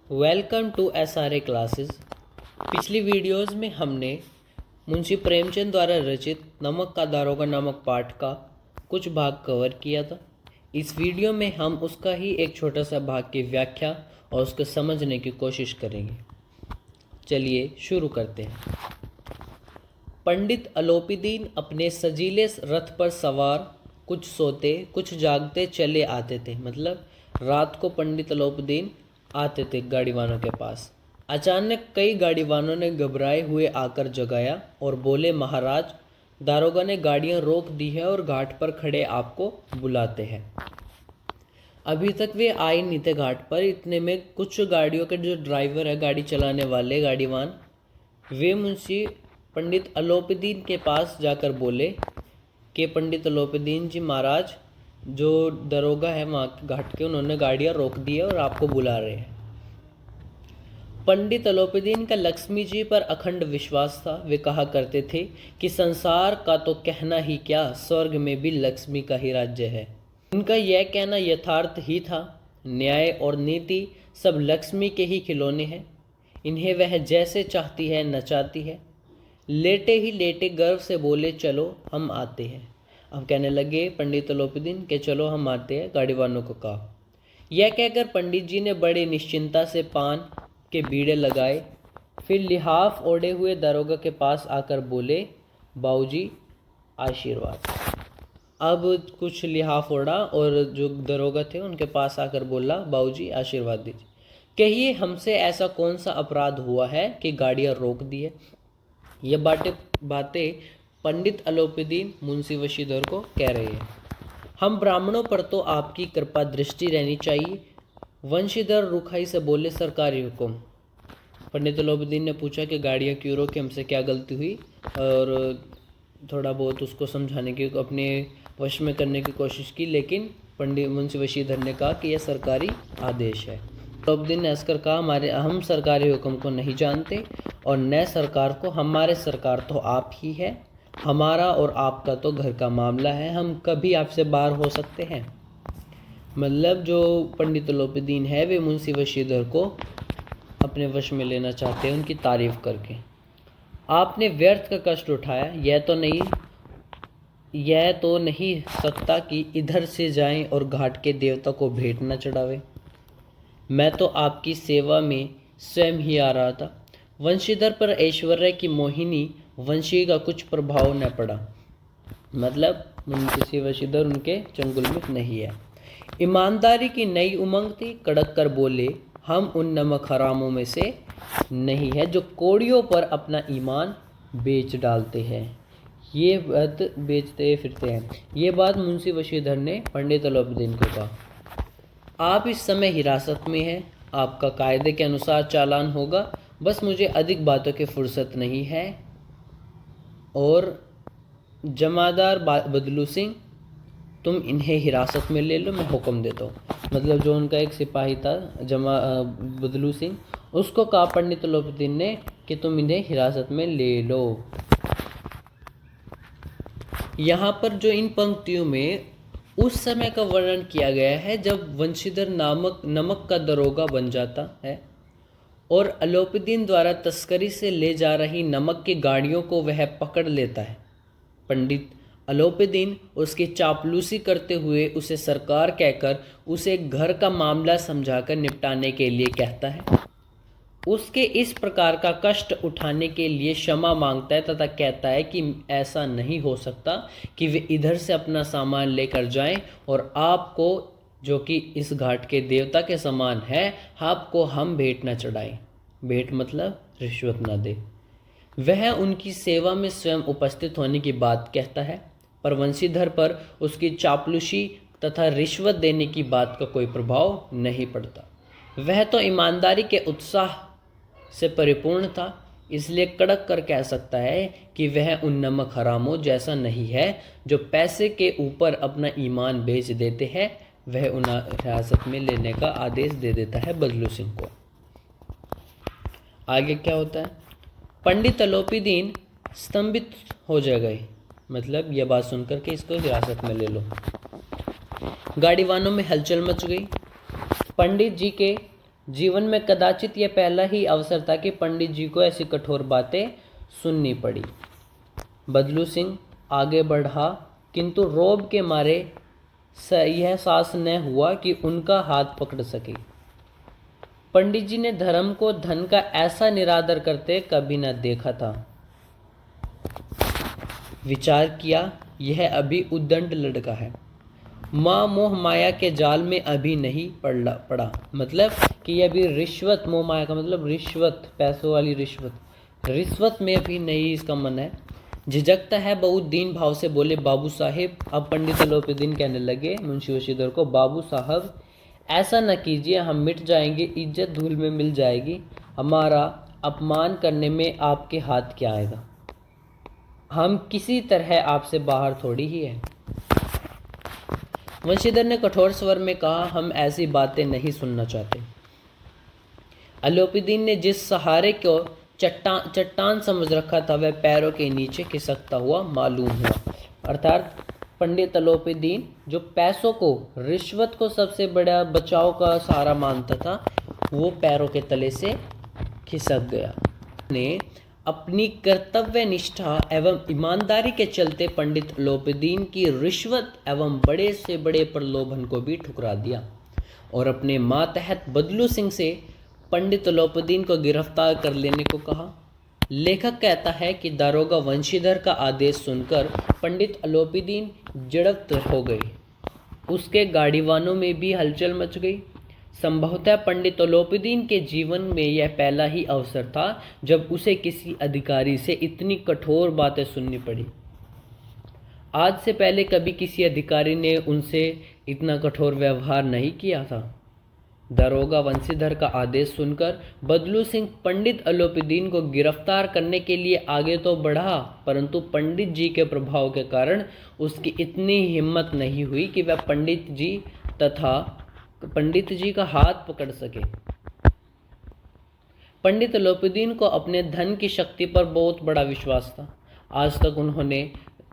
Welcome to SRA classes. पिछली videos में हमने मुंशी प्रेमचंद द्वारा रचित नमक का दारोगा नामक पाठ का कुछ भाग कवर किया था। इस वीडियो में हम उसका ही एक छोटा सा भाग की व्याख्या और उसको समझने की कोशिश करेंगे। चलिए शुरू करते हैं। पंडित अलोपीदीन अपने सजीले रथ पर सवार कुछ सोते कुछ जागते चले आते थे। मतलब रात को पंडित अलोपीदीन आते थे गाड़ी वालों के पास। अचानक कई गाड़ी वालों ने घबराए हुए आकर जगाया और बोले, महाराज, दारोगा ने गाड़ियां रोक दी है और घाट पर खड़े आपको बुलाते हैं। अभी तक वे आए नहीं थे घाट पर। इतने में कुछ गाड़ियों के जो ड्राइवर है, गाड़ी चलाने वाले गाड़ीवान, वे मुंशी पंडित अलोपीदीन के पास जाकर बोले कि पंडित अलोपीदीन जी महाराज, जो दरोगा है वहाँ घाट के, उन्होंने गाड़ियाँ रोक दी है और आपको बुला रहे हैं। पंडित अलोपीदीन का लक्ष्मी जी पर अखंड विश्वास था। वे कहा करते थे कि संसार का तो कहना ही क्या, स्वर्ग में भी लक्ष्मी का ही राज्य है। उनका यह कहना यथार्थ ही था। न्याय और नीति सब लक्ष्मी के ही खिलौने हैं। इन्हें वह जैसे चाहती है नचाती है। लेटे ही लेटे गर्व से बोले, चलो हम आते हैं। अब कहने लगे पंडित अलोपीदीन के चलो हम आते हैं। गाड़ी वालों को कहा। यह कहकर पंडित जी ने बड़े निश्चिंता से पान के बीड़े लगाए। फिर लिहाफ ओढ़े हुए दरोगा के पास आकर बोले, बाबूजी आशीर्वाद। अब कुछ लिहाफ ओढ़ा और जो दरोगा थे उनके पास आकर बोला, बाबूजी आशीर्वाद दीजिए। कहिए हमसे ऐसा कौन सा अपराध हुआ है कि गाड़ियाँ रोक दी है। यह बातें पंडित अलोपीदीन मुंशी वशीधर को कह रहे हैं। हम ब्राह्मणों पर तो आपकी कृपा दृष्टि रहनी चाहिए। वंशीधर रुखाई से बोले, सरकारी हुक्म। पंडित अलोपीदीन ने पूछा कि गाड़ियाँ क्यों रोकी, हमसे क्या गलती हुई, और थोड़ा बहुत उसको समझाने की, अपने वश में करने की कोशिश की। लेकिन पंडित मुंशी वशीधर ने कहा कि यह सरकारी आदेश है। अलोपीदीन ने हंसकर कहा, हम सरकारी हुक्म को नहीं जानते और न सरकार को। हमारे सरकार तो आप ही है। हमारा और आपका तो घर का मामला है। हम कभी आपसे बाहर हो सकते हैं। मतलब जो पंडित अलोपीदीन है वे मुंशी वशीधर को अपने वश में लेना चाहते हैं उनकी तारीफ करके। आपने व्यर्थ का कष्ट उठाया। यह तो नहीं सकता कि इधर से जाएं और घाट के देवता को भेंट न चढ़ावे। मैं तो आपकी सेवा में स्वयं ही आ रहा था। वंशीधर पर ऐश्वर्य की मोहिनी वंशी का कुछ प्रभाव न पड़ा। मतलब मुंशी वशीधर उनके चंगुल में नहीं है। ईमानदारी की नई उमंग थी। कड़क कर बोले, हम उन नमक हरामों में से नहीं है जो कोड़ियों पर अपना ईमान बेच डालते हैं। ये बात बेचते फिरते हैं। ये बात मुंशी वशीधर ने पंडित अलोपीदीन को कहा। आप इस समय हिरासत में हैं। आपका कायदे के अनुसार चालान होगा। बस मुझे अधिक बातों की फुर्सत नहीं है। और जमादार बदलू सिंह, तुम इन्हें हिरासत में ले लो, मैं हुक्म देता हूँ। मतलब जो उनका एक सिपाही था बदलू सिंह, उसको कहा पंडित अलोपीदीन ने कि तुम इन्हें हिरासत में ले लो। यहाँ पर जो इन पंक्तियों में उस समय का वर्णन किया गया है जब वंशीधर नमक का दरोगा बन जाता है और अलोपीदीन द्वारा तस्करी से ले जा रही नमक की गाड़ियों को वह पकड़ लेता है। पंडित अलोपीदीन उसकी चापलूसी करते हुए उसे सरकार कहकर उसे घर का मामला समझाकर निपटाने के लिए कहता है। उसके इस प्रकार का कष्ट उठाने के लिए क्षमा मांगता है तथा कहता है कि ऐसा नहीं हो सकता कि वे इधर से अपना सामान लेकर जाएं और आपको, जो कि इस घाट के देवता के समान है, आपको हम भेंट न चढ़ाएं। भेंट मतलब रिश्वत न दे। वह उनकी सेवा में स्वयं उपस्थित होने की बात कहता है, पर वंशीधर पर उसकी चापलूसी तथा रिश्वत देने की बात का कोई प्रभाव नहीं पड़ता। वह तो ईमानदारी के उत्साह से परिपूर्ण था, इसलिए कड़क कर कह सकता है कि वह उन नमक हरामों जैसा नहीं है जो पैसे के ऊपर अपना ईमान बेच देते हैं। वह उन्हें हिरासत में लेने का आदेश दे देता है बदलू सिंह को। आगे क्या होता है? पंडित अलोपीदीन स्तंभित हो गए। मतलब यह बात सुनकर के इसको हिरासत में ले लो। गाड़ीवानों में हलचल मच गई। पंडित जी के जीवन में कदाचित यह पहला ही अवसर था कि पंडित जी को ऐसी कठोर बातें सुननी पड़ी। बदलू सिंह आगे बढ़ा, किंतु रोब के मारे यह साहस न हुआ कि उनका हाथ पकड़ सके। पंडित जी ने धर्म को धन का ऐसा निरादर करते कभी न देखा था। विचार किया, यह अभी उद्दंड लड़का है, माँ मोह माया के जाल में अभी नहीं पड़ा। मतलब कि यह अभी रिश्वत, मोह माया का मतलब रिश्वत, पैसों वाली रिश्वत में अभी नहीं इसका मन है। झिझकता है, बहुत दीन भाव से बोले, बाबू साहिब। अब पंडित अलोपीदीन कहने लगे मुंशी वशीधर को, बाबू साहब ऐसा न कीजिए, हम मिट जाएंगे, इज्जत धूल में मिल जाएगी, हमारा अपमान करने में आपके हाथ क्या आएगा, हम किसी तरह आपसे बाहर थोड़ी ही है। वंशीधर ने कठोर स्वर में कहा, हम ऐसी बातें नहीं सुनना चाहते। अलोपीदीन ने जिस सहारे को चट्टान समझ रखा था वह पैरों के नीचे खिसकता हुआ मालूम हुआ। अर्थात पंडित अलोपीदीन जो पैसों को, रिश्वत को सबसे बड़ा बचाव का सहारा मानता था, वो पैरों के तले से खिसक गया। ने अपनी कर्तव्य निष्ठा एवं ईमानदारी के चलते पंडित अलोपीदीन की रिश्वत एवं बड़े से बड़े प्रलोभन को भी ठुकरा दिया और अपने मातहत बदलू सिंह से पंडित अलोपीदीन को गिरफ्तार कर लेने को कहा। लेखक कहता है कि दारोगा वंशीधर का आदेश सुनकर पंडित अलोपीदीन जड़प्त हो गए, उसके गाड़ीवानों में भी हलचल मच गई। संभवतः पंडित अलोपीदीन के जीवन में यह पहला ही अवसर था जब उसे किसी अधिकारी से इतनी कठोर बातें सुननी पड़ी। आज से पहले कभी किसी अधिकारी ने उनसे इतना कठोर व्यवहार नहीं किया था। दारोगा वंशीधर का आदेश सुनकर बदलू सिंह पंडित अलोपीदीन को गिरफ्तार करने के लिए आगे तो बढ़ा, परंतु पंडित जी के प्रभाव के कारण उसकी इतनी हिम्मत नहीं हुई कि वह पंडित जी का हाथ पकड़ सके। पंडित अलोपीदीन को अपने धन की शक्ति पर बहुत बड़ा विश्वास था। आज तक उन्होंने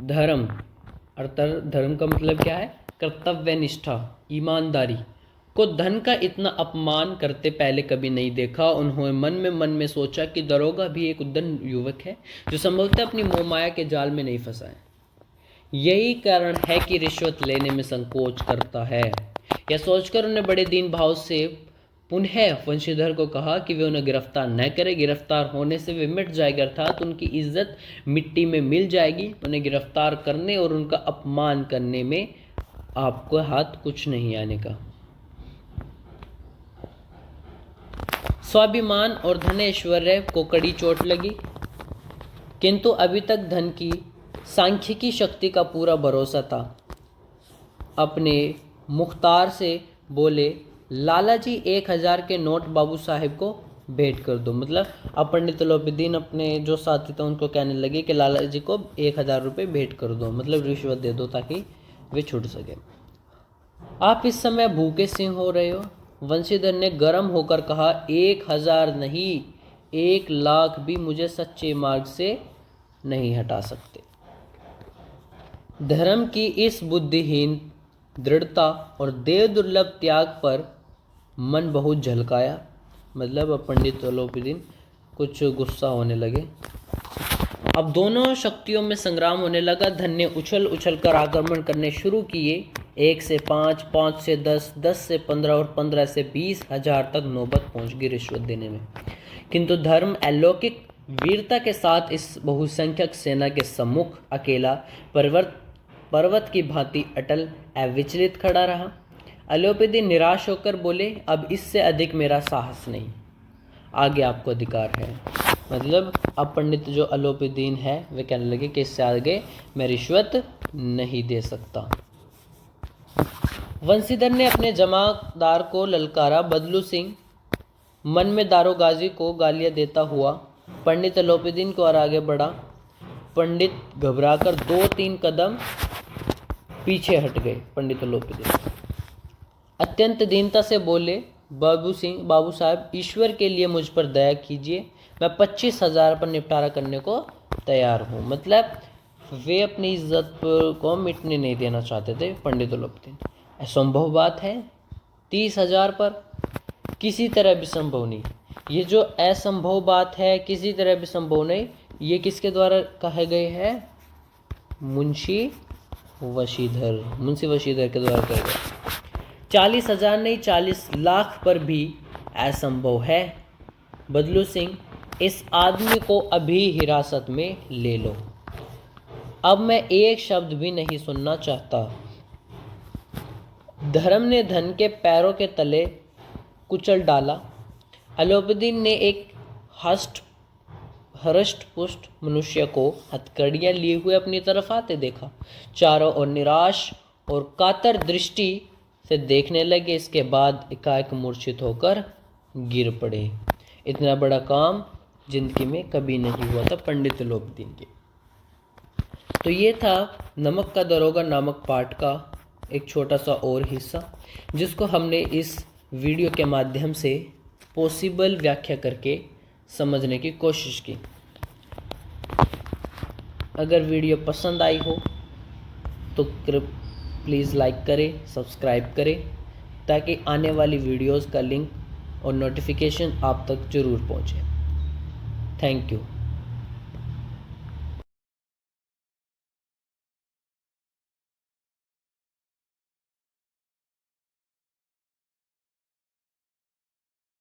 धर्म का मतलब क्या है, कर्तव्य निष्ठा, ईमानदारी को धन का इतना अपमान करते पहले कभी नहीं देखा। उन्होंने मन में सोचा कि दरोगा भी एक उद्दंड युवक है जो संभवतः अपनी मोहमाया के जाल में नहीं फंसा है। यही कारण है कि रिश्वत लेने में संकोच करता है। यह सोचकर उन्हें बड़े दीन भाव से पुनः वंशीधर को कहा कि वे उन्हें गिरफ्तार न करें, गिरफ्तार होने से वे मिट जाएगा, अर्थात उनकी इज्जत मिट्टी में मिल जाएगी। उन्हें गिरफ्तार करने और उनका अपमान करने में आपको हाथ कुछ नहीं आने का। स्वाभिमान और धन ऐश्वर्य को कड़ी चोट लगी, किंतु अभी तक धन की सांख्यिकी शक्ति का पूरा भरोसा था। अपने मुख्तार से बोले, लाला जी 1000 के नोट बाबू साहिब को भेंट कर दो। मतलब अब पंडित अलोपीदीन अपने जो साथी थे उनको कहने लगे कि लाला जी को 1000 रुपये भेंट कर दो, मतलब रिश्वत दे दो ताकि वे छूट सके। आप इस समय भूखे सिंह हो रहे हो। वंशीधर ने गर्म होकर कहा, 1000 नहीं, 1,00,000 भी मुझे सच्चे मार्ग से नहीं हटा सकते। धर्म की इस बुद्धिहीन दृढ़ता और देव दुर्लभ त्याग पर मन बहुत झलकाया। मतलब अब पंडित अलोपीदीन कुछ गुस्सा होने लगे। अब दोनों शक्तियों में संग्राम होने लगा। धन ने उछल कर आक्रमण करने शुरू किए। 1 से 5, 5 से 10, 10 से 15 और 15 से 20,000 तक नौबत पहुंच गई रिश्वत देने में। किंतु धर्म अलौकिक वीरता के साथ इस बहुसंख्यक सेना के सम्मुख अकेला पर्वत की भांति अटल अविचलित खड़ा रहा। अलोपीदीन निराश होकर बोले, अब इससे अधिक मेरा साहस नहीं, आगे आपको अधिकार है। मतलब अब पंडित जो अलोपीदीन है वे कहने लगे कि इससे आगे मैं रिश्वत नहीं दे सकता। वंशीधर ने अपने जमादार को ललकारा। बदलू सिंह मन में दारोगाजी को गालियां देता हुआ पंडित अलोपीदीन को और आगे बढ़ा। पंडित घबराकर 2-3 कदम पीछे हट गए। पंडित अलोपीदीन अत्यंत दीनता से बोले, बाबू साहब, ईश्वर के लिए मुझ पर दया कीजिए, मैं 25,000 पर निपटारा करने को तैयार हूँ। मतलब वे अपनी इज्जत को मिटने नहीं देना चाहते थे पंडित अलोपीदीन। असंभव बात है, 30,000 पर किसी तरह भी संभव नहीं। ये जो असंभव बात है, किसी तरह भी संभव नहीं, ये किसके द्वारा कहे गए हैं? मुंशी वशीधर के द्वारा कहे गए। 40,000 नहीं 40 लाख पर भी असंभव है। बदलू सिंह, इस आदमी को अभी हिरासत में ले लो। अब मैं एक शब्द भी नहीं सुनना चाहता। धर्म ने धन के पैरों के तले कुचल डाला। अलाउद्दीन ने एक हृष्ट पुष्ट मनुष्य को हथकड़ियाँ लिए हुए अपनी तरफ आते देखा। चारों ओर निराश और कातर दृष्टि से देखने लगे। इसके बाद एकाएक मूर्छित होकर गिर पड़े। इतना बड़ा काम जिंदगी में कभी नहीं हुआ था पंडित अलाउद्दीन के। तो ये था नमक का दरोगा नामक पाठ का एक छोटा सा और हिस्सा, जिसको हमने इस वीडियो के माध्यम से पॉसिबल व्याख्या करके समझने की कोशिश की। अगर वीडियो पसंद आई हो तो प्लीज़ लाइक करें, सब्सक्राइब करें, ताकि आने वाली वीडियोस का लिंक और नोटिफिकेशन आप तक ज़रूर पहुँचे। Thank you.